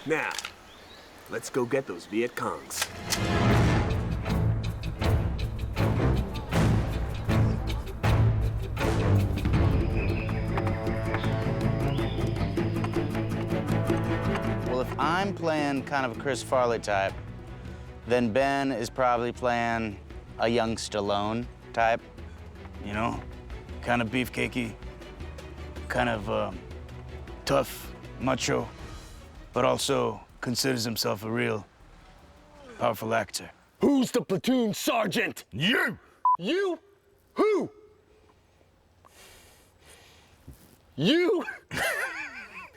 Now, let's go get those Viet Congs. Well, if I'm playing kind of a Chris Farley type, then Ben is probably playing a young Stallone type. You know, kind of beefcakey, kind of tough, macho, but also considers himself a real powerful actor. Who's the platoon sergeant? You! You? Who? You?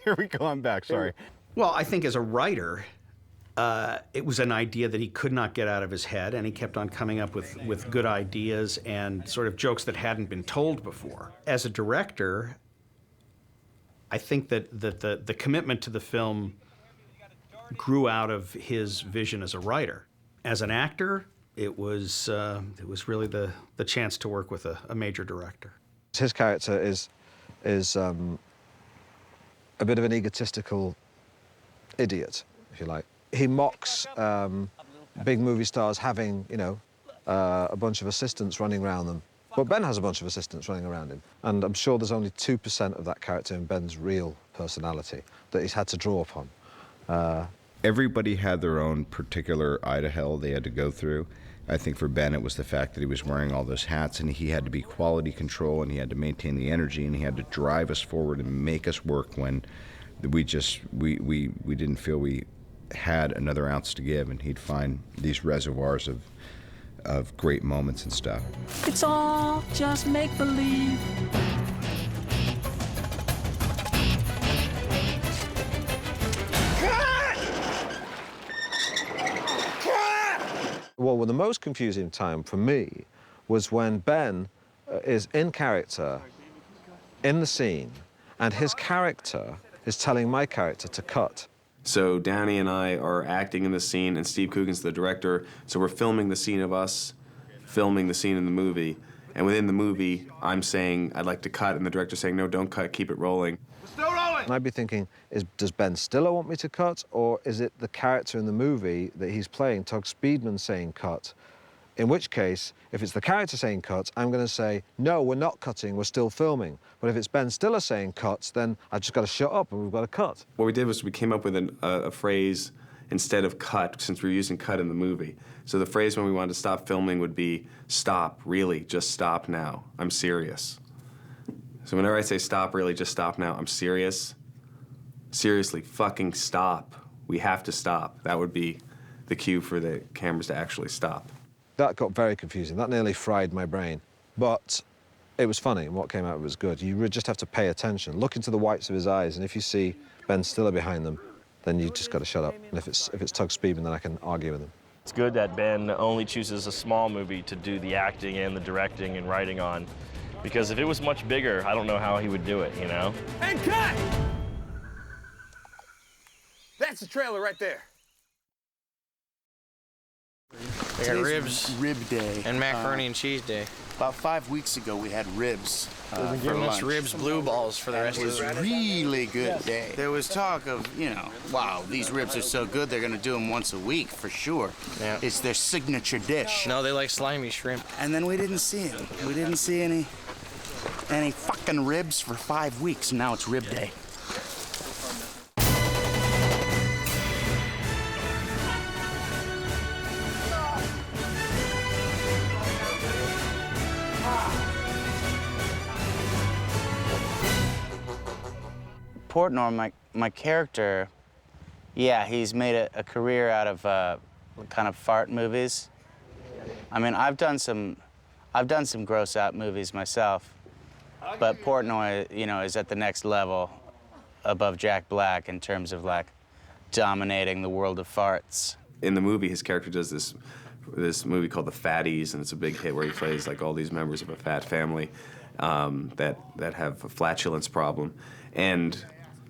Here we go, I'm back, sorry. Well, I think as a writer, it was an idea that he could not get out of his head, and he kept on coming up with good ideas and sort of jokes that hadn't been told before. As a director, I think that the commitment to the film grew out of his vision as a writer. As an actor, it was really the chance to work with a major director. His character is a bit of an egotistical idiot, if you like. He mocks big movie stars having, you know, a bunch of assistants running around them. But Ben has a bunch of assistants running around him. And I'm sure there's only 2% of that character in Ben's real personality that he's had to draw upon. Everybody had their own particular eye to hell they had to go through. I think for Ben, it was the fact that he was wearing all those hats and he had to be quality control and he had to maintain the energy and he had to drive us forward and make us work when we didn't feel we had another ounce to give, and he'd find these reservoirs of great moments and stuff. It's all just make-believe. Well, the most confusing time for me was when Ben is in character, in the scene, and his character is telling my character to cut. So Downey and I are acting in the scene, and Steve Coogan's the director, so we're filming the scene of us, filming the scene in the movie, and within the movie, I'm saying, I'd like to cut, and the director's saying, no, don't cut, keep it rolling. Still rolling! And I'd be thinking, does Ben Stiller want me to cut, or is it the character in the movie that he's playing, Tugg Speedman, saying cut? In which case, if it's the character saying cut, I'm going to say, no, we're not cutting, we're still filming. But if it's Ben Stiller saying cuts, then I've just got to shut up and we've got to cut. What we did was we came up with a phrase instead of cut, since we were using cut in the movie. So the phrase when we wanted to stop filming would be, stop, really, just stop now, I'm serious. So whenever I say stop, really, just stop now, I'm serious, seriously, fucking stop. We have to stop. That would be the cue for the cameras to actually stop. That got very confusing. That nearly fried my brain. But it was funny, and what came out was good. You just have to pay attention. Look into the whites of his eyes, and if you see Ben Stiller behind them, then you just got to shut up. And if it's Tugg Speedman, then I can argue with him. It's good that Ben only chooses a small movie to do the acting and the directing and writing on, because if it was much bigger, I don't know how he would do it, you know? And cut! That's the trailer right there. We got ribs, rib day, and macaroni and cheese day. About 5 weeks ago, we had ribs. They've been giving us ribs, blue balls for the rest of the It was a really good day. There was talk of, you know, wow, these ribs are so good, they're going to do them once a week for sure. Yeah. It's their signature dish. No, they like slimy shrimp. And then we didn't see it. We didn't see any fucking ribs for 5 weeks, and now it's rib day. Portnoy, my character, yeah, he's made a career out of kind of fart movies. I mean, I've done some gross out movies myself, but Portnoy, you know, is at the next level above Jack Black in terms of like dominating the world of farts. In the movie, his character does this movie called The Fatties, and it's a big hit where he plays like all these members of a fat family that have a flatulence problem. And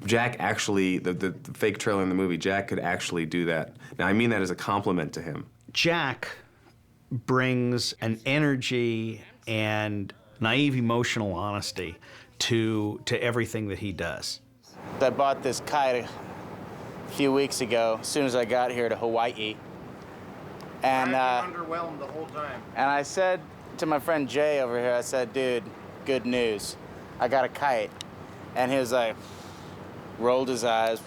Jack actually, the fake trailer in the movie, Jack could actually do that. Now, I mean that as a compliment to him. Jack brings an energy and naive emotional honesty to everything that he does. I bought this kite a few weeks ago, as soon as I got here to Hawaii. And underwhelmed the whole time. And I said to my friend Jay over here, I said, dude, good news. I got a kite. And he was like, rolled his eyes,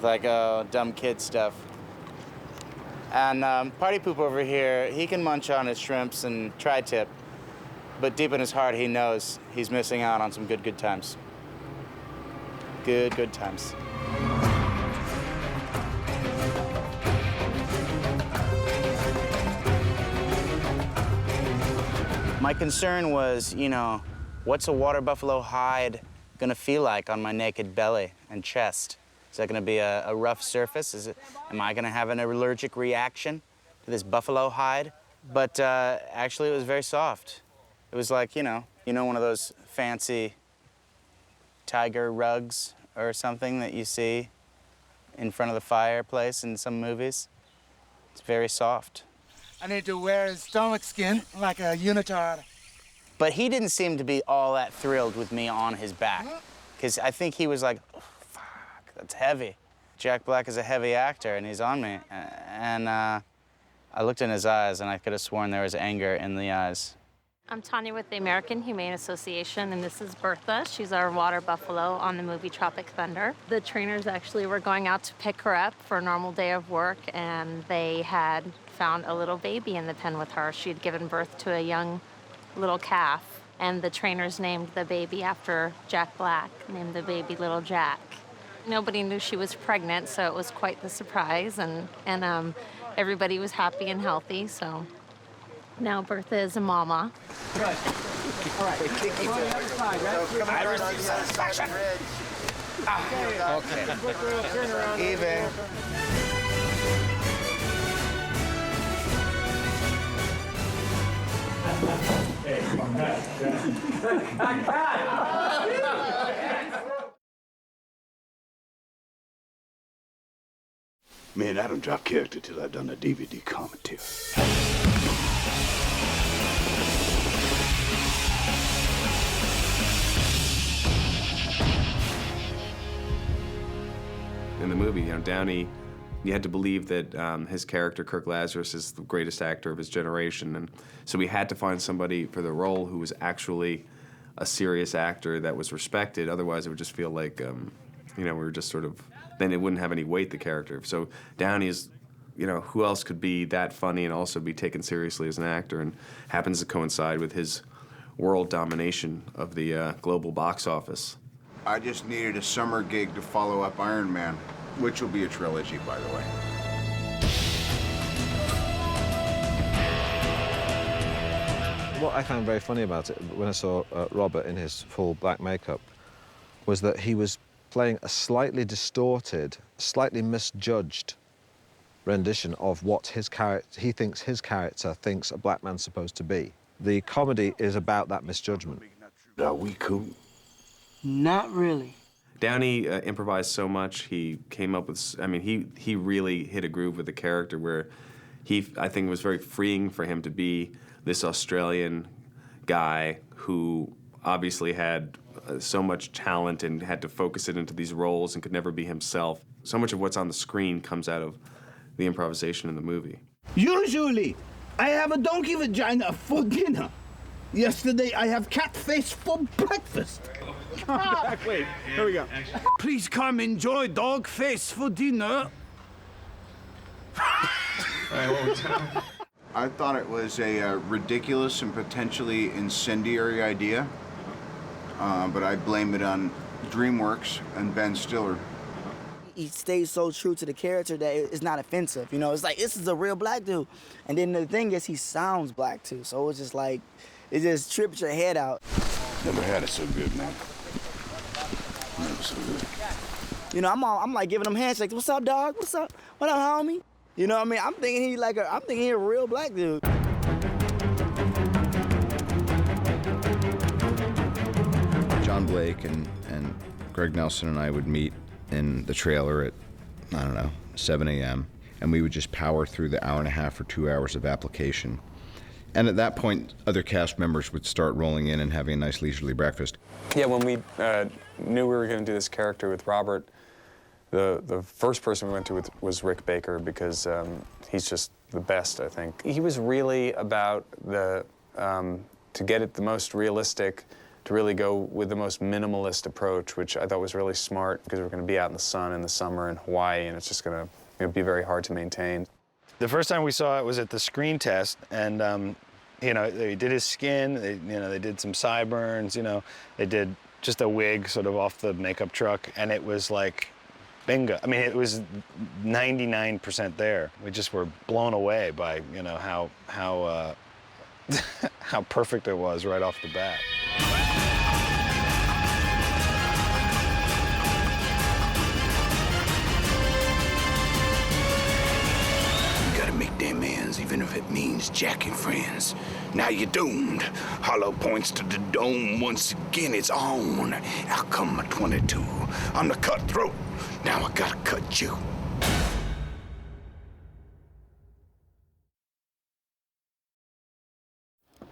like, oh, dumb kid stuff. And Party Poop over here, he can munch on his shrimps and tri-tip, but deep in his heart, he knows he's missing out on some good times. Good times. My concern was, you know, what's a water buffalo hide gonna feel like on my naked belly and chest? Is that gonna be a rough surface? Am I gonna have an allergic reaction to this buffalo hide? But actually, it was very soft. It was like, you know, one of those fancy tiger rugs or something that you see in front of the fireplace in some movies. It's very soft. I need to wear his stomach skin like a unitard. But he didn't seem to be all that thrilled with me on his back, because I think he was like, oh, fuck, that's heavy. Jack Black is a heavy actor, and he's on me. And I looked in his eyes, and I could have sworn there was anger in the eyes. I'm Tanya with the American Humane Association, and this is Bertha. She's our water buffalo on the movie Tropic Thunder. The trainers actually were going out to pick her up for a normal day of work, and they had found a little baby in the pen with her. She had given birth to a young little calf, and the trainers named the baby after Jack Black, named the baby Little Jack. Nobody knew she was pregnant, so it was quite the surprise, and everybody was happy and healthy, so now Bertha is a mama. Good. All right. Go on the other side, right? I received satisfaction. Okay. Even. Man, I don't drop character till I've done a DVD commentary. In the movie, Downey, you had to believe that his character, Kirk Lazarus, is the greatest actor of his generation, and so we had to find somebody for the role who was actually a serious actor that was respected. Otherwise, it would just feel like, we were just sort of, then it wouldn't have any weight, the character. So Downey is, who else could be that funny and also be taken seriously as an actor, and happens to coincide with his world domination of the global box office. I just needed a summer gig to follow up Iron Man, which will be a trilogy, by the way. What I found very funny about it, when I saw Robert in his full black makeup, was that he was playing a slightly distorted, slightly misjudged rendition of what he thinks his character thinks a black man's supposed to be. The comedy is about that misjudgment. Are we cool? Not really. Downey improvised so much. He came up with, he really hit a groove with the character where I think it was very freeing for him to be this Australian guy who obviously had so much talent and had to focus it into these roles and could never be himself. So much of what's on the screen comes out of the improvisation in the movie. Usually, I have a donkey vagina for dinner. Yesterday, I have cat face for breakfast. Wait, here we go. Please come enjoy dog face for dinner. I thought it was a ridiculous and potentially incendiary idea, but I blame it on DreamWorks and Ben Stiller. He stays so true to the character that it's not offensive, It's like, this is a real black dude. And then the thing is, he sounds black, too. So it's just like, it just trips your head out. Never had it so good, man. Never so good. I'm like giving him handshakes. What's up, dog? What's up? What up, homie? You know what I mean? I'm thinking he a real black dude. John Blake and Greg Nelson and I would meet in the trailer at, 7 a.m., and we would just power through the hour and a half or 2 hours of application. And at that point, other cast members would start rolling in and having a nice leisurely breakfast. Yeah, when we knew we were going to do this character with Robert, The first person we went to was Rick Baker because he's just the best, I think. He was really about to get it the most realistic, to really go with the most minimalist approach, which I thought was really smart because we're going to be out in the sun in the summer in Hawaii, and it's just going to be very hard to maintain. The first time we saw it was at the screen test, and you know, they did his skin, they did some sideburns, you know, they did just a wig sort of off the makeup truck, and it was like, bingo. I mean, it was 99% there. We just were blown away by, you know, how how perfect it was right off the bat. Make them ends, even if it means jacking friends. Now you're doomed. Hollow points to the dome. Once again, it's on. Out come my 22. I'm the cutthroat. Now I gotta cut you.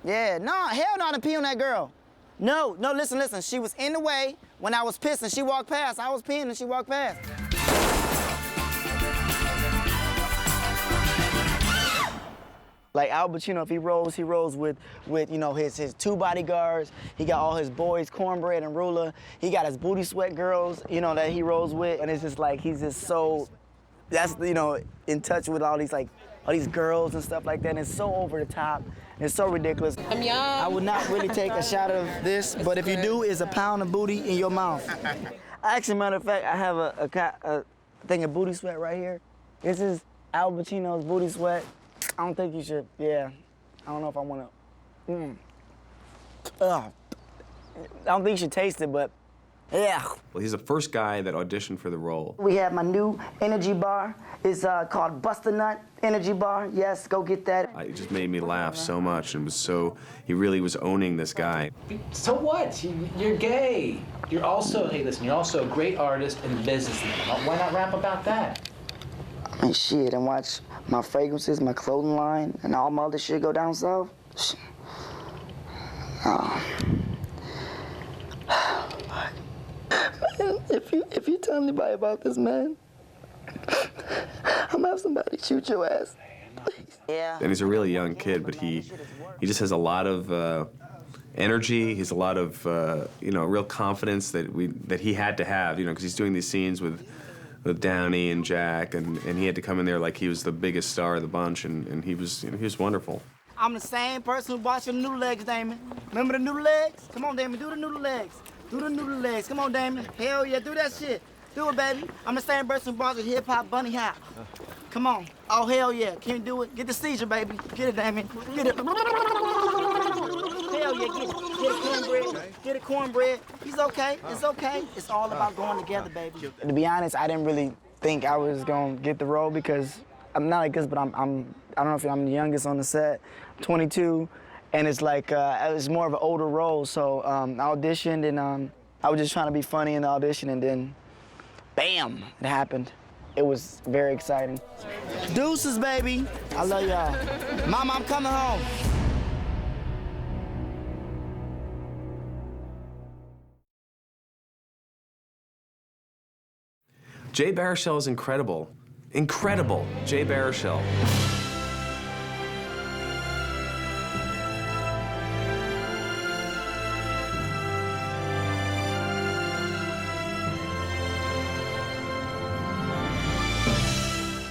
Yeah, no, hell no, to pee on that girl. No, listen. She was in the way when I was pissing. She walked past. I was peeing and she walked past. Like Al Pacino, if he rolls with you know, his two bodyguards. He got all his boys, Cornbread and Ruler. He got his booty sweat girls, you know, that he rolls with. And it's just like, he's just so, that's, you know, in touch with all these girls and stuff like that. And it's so over the top. It's so ridiculous. I would not really take a shot of this, but if you do, it's a pound of booty in your mouth. Actually, matter of fact, I have a thing of booty sweat right here. This is Al Pacino's booty sweat. I don't think you should, yeah. I don't know if I want to, I don't think you should taste it, but yeah. Well, he's the first guy that auditioned for the role. We have my new energy bar. It's called Buster Nut Energy Bar. Yes, go get that. It just made me laugh so much, and he really was owning this guy. So what? You're gay. You're also, hey, listen, you're also a great artist and businessman. Why not rap about that? I mean, shit, and watch my fragrances, my clothing line, and all my other shit go down south. If you tell anybody about this, man, I'm gonna have somebody shoot your ass. Yeah. And he's a really young kid, but he just has a lot of energy. He's a lot of you know, real confidence that he had to have, you know, because he's doing these scenes with Downey and Jack, and he had to come in there like he was the biggest star of the bunch, and he was, you know, he was wonderful. I'm the same person who bought you the noodle legs, Damon. Remember the noodle legs? Come on, Damon, do the noodle legs. Do the noodle legs. Come on, Damon. Hell yeah, do that shit. Do it, baby. I'm the same person who bought you hip hop bunny hop. Come on. Oh, hell yeah. Can you do it? Get the seizure, baby. Get it, Damon. Get it. Hell yeah, get it. Get a cornbread. Get a cornbread. He's okay. It's okay. It's all about going together, baby. To be honest, I didn't really think I was gonna get the role because I'm not like this, but I don't know if I'm the youngest on the set. I'm 22, and it's like it's more of an older role. So I auditioned, and I was just trying to be funny in the audition, and then, bam, it happened. It was very exciting. Deuces, baby. I love y'all. Mama, I'm coming home. Jay Baruchel is incredible. Incredible, Jay Baruchel.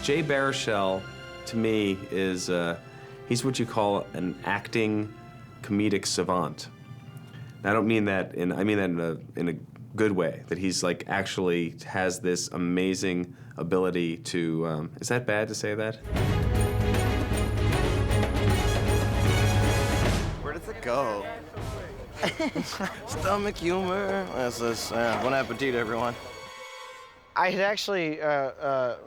Jay Baruchel, to me, is he's what you call an acting comedic savant. And I don't mean that I mean that in a good way, that he's like actually has this amazing ability to, is that bad to say that? Where does it go? Stomach humor. Bon appetit, everyone. I had actually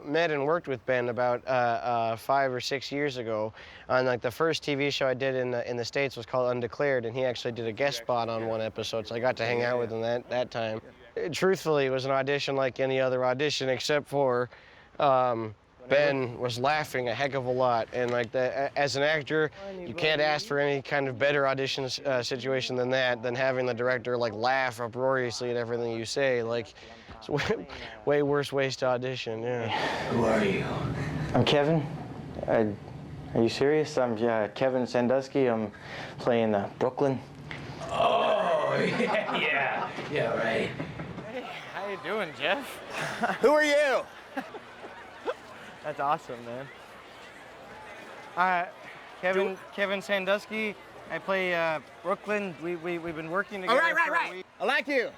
met and worked with Ben about 5 or 6 years ago on like the first TV show I did in the States was called Undeclared, and he actually did a guest spot on one episode, so I got to hang out with him that time. Truthfully, it was an audition like any other audition, except for Ben was laughing a heck of a lot, and like as an actor, you can't ask for any kind of better audition situation than having the director like laugh uproariously at everything you say. Like, It's way worse ways to audition, yeah. Who are you? I'm Kevin. Are you serious? I'm Kevin Sandusky. I'm playing Brooklyn. Oh, yeah, right. Hey, how you doing, Jeff? Who are you? That's awesome, man. Kevin Sandusky. I play Brooklyn. We've been working together. Right. I like you.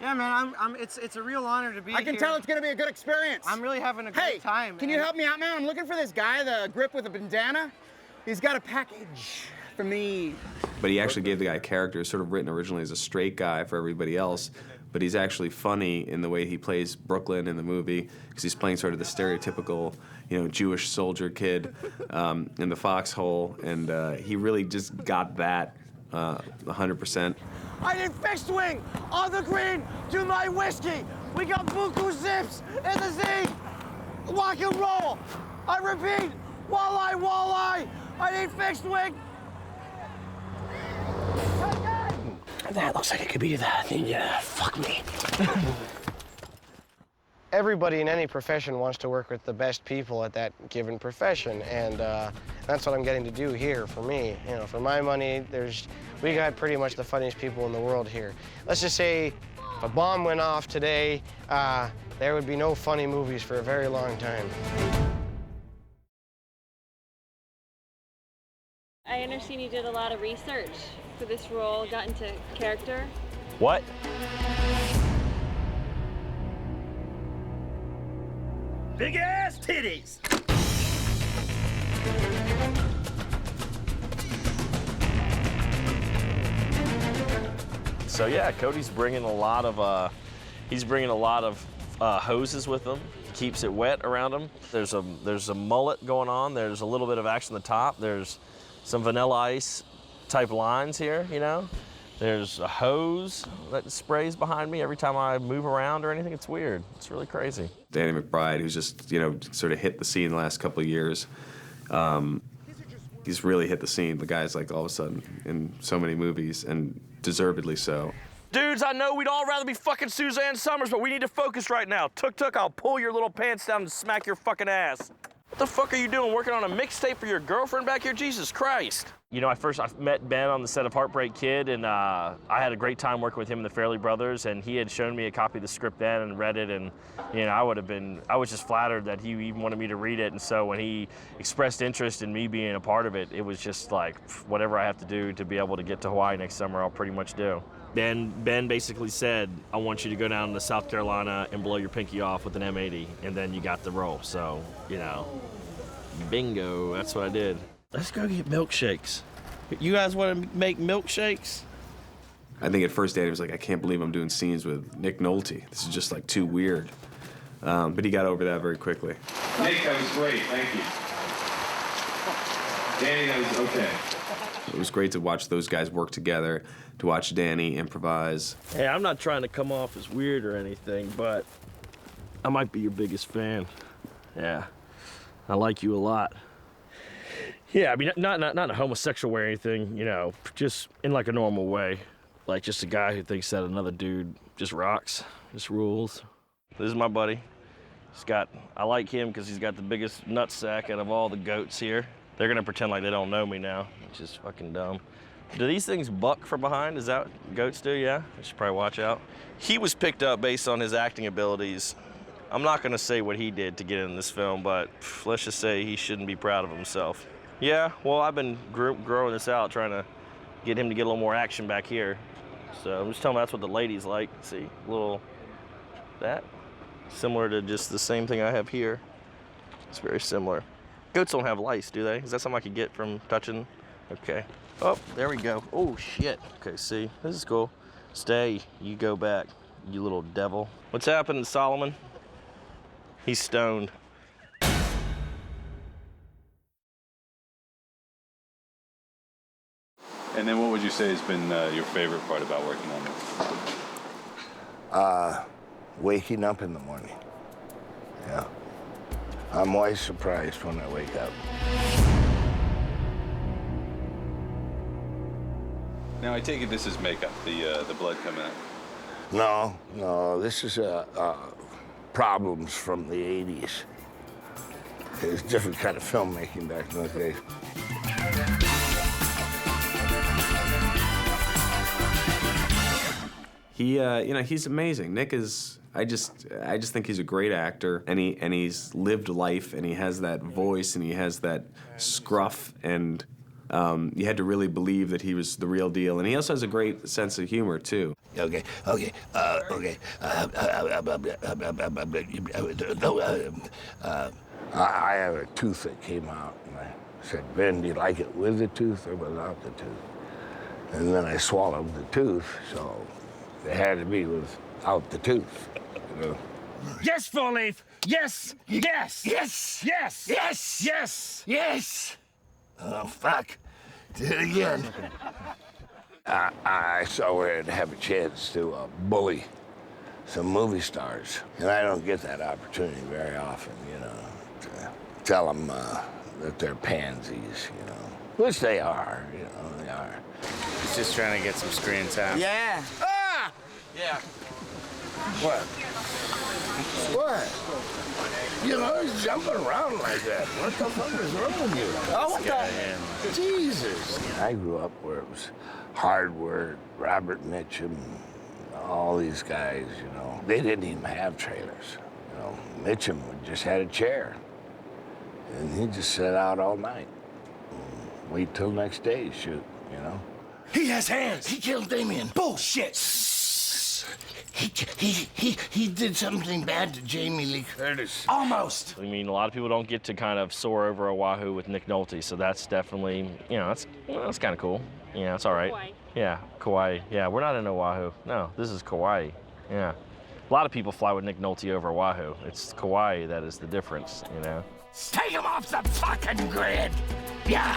Yeah, man. It's a real honor to be here. I can tell it's gonna be a good experience. I'm really having a great time. Can you help me out, man? I'm looking for this guy, the grip with the bandana. He's got a package for me. But he actually gave the guy a character, sort of written originally as a straight guy for everybody else, but he's actually funny in the way he plays Brooklyn in the movie, because he's playing sort of the stereotypical, Jewish soldier kid in the foxhole, and he really just got that 100%. I need fixed wing on the green to my whiskey. We got buku zips in the Z. Rock and roll. I repeat, walleye. I need fixed wing. That looks like it could be that. Yeah, fuck me. Everybody in any profession wants to work with the best people at that given profession, and that's what I'm getting to do here for me. For my money, we got pretty much the funniest people in the world here. Let's just say if a bomb went off today, there would be no funny movies for a very long time. I understand you did a lot of research for this role, got into character. What? Big ass titties. So yeah, Cody's bringing a lot of hoses with him. Keeps it wet around him. There's a mullet going on. There's a little bit of action at the top. There's some Vanilla Ice type lines here, There's a hose that sprays behind me every time I move around or anything. It's weird. It's really crazy. Danny McBride, who's just, sort of hit the scene the last couple of years. He's really hit the scene. The guy's like all of a sudden in so many movies, and deservedly so. Dudes, I know we'd all rather be fucking Suzanne Summers, but we need to focus right now. Tuk, I'll pull your little pants down and smack your fucking ass. What the fuck are you doing, working on a mixtape for your girlfriend back here? Jesus Christ. I met Ben on the set of Heartbreak Kid, and I had a great time working with him and the Farrelly brothers, and he had shown me a copy of the script then and read it, and I was just flattered that he even wanted me to read it, and so when he expressed interest in me being a part of it, it was just like, whatever I have to do to be able to get to Hawaii next summer, I'll pretty much do. Ben basically said, I want you to go down to South Carolina and blow your pinky off with an M80, and then you got the role. So, bingo, that's what I did. Let's go get milkshakes. You guys want to make milkshakes? I think at first Danny was like, I can't believe I'm doing scenes with Nick Nolte. This is just like too weird. But he got over that very quickly. Nick, that was great, thank you. Danny, that was okay. It was great to watch those guys work together, to watch Danny improvise. Hey, I'm not trying to come off as weird or anything, but I might be your biggest fan. Yeah, I like you a lot. Yeah, I mean, not a homosexual way or anything, just in like a normal way. Like just a guy who thinks that another dude just rocks, just rules. This is my buddy. I like him because he's got the biggest nutsack out of all the goats here. They're gonna pretend like they don't know me now, which is fucking dumb. Do these things buck from behind? Is that what goats do? Yeah, I should probably watch out. He was picked up based on his acting abilities. I'm not gonna say what he did to get in this film, but let's just say he shouldn't be proud of himself. Yeah, well, I've been growing this out, trying to get him to get a little more action back here. So I'm just telling him that's what the ladies like. See, that. Similar to just the same thing I have here. It's very similar. Goats don't have lice, do they? Is that something I could get from touching? Okay. Oh, there we go. Oh, shit. Okay, see, this is cool. Stay, you go back, you little devil. What's happening, Solomon? He's stoned. And then what would you say has been your favorite part about working on this? Waking up in the morning. Yeah. I'm always surprised when I wake up. Now I take it this is makeup, the blood coming out. No, this is problems from the 80s. It was a different kind of filmmaking back in those days. He, you know, he's amazing. Nick is, I just think he's a great actor, and he's lived life, and he has that voice, and he has that scruff, and you had to really believe that he was the real deal. And he also has a great sense of humor, too. Okay. I have a tooth that came out, and I said, Ben, do you like it with the tooth or without the tooth? And then I swallowed the tooth, so it had to be without the tooth, you know. Yes, Four Leaf. Yes. Yes. Yes. Yes. Yes. Yes. Yes. Oh, fuck. Did it again. I saw where I'd have a chance to bully some movie stars. And I don't get that opportunity very often, you know, to tell them that they're pansies, you know. Which they are, you know, they are. He's just trying to get some screen time. Yeah. Ah! Yeah. What? What? You know, he's jumping around like that. What the fuck is wrong with you? Oh, what the? Jesus. I grew up where it was hard work, Robert Mitchum, all these guys, you know. They didn't even have trailers. You know, Mitchum just had a chair. And he'd just sit out all night. Wait till next day to shoot, you know. He has hands. He killed Damien. Bullshit. He did something bad to Jamie Lee Curtis. Almost. I mean, a lot of people don't get to kind of soar over Oahu with Nick Nolte, so that's definitely, you know, that's kind of cool. Yeah, it's all right. Kauai. Yeah, Kauai. Yeah, we're not in Oahu. No, this is Kauai. Yeah. A lot of people fly with Nick Nolte over Oahu. It's Kauai that is the difference, you know. Take him off the fucking grid. Yeah.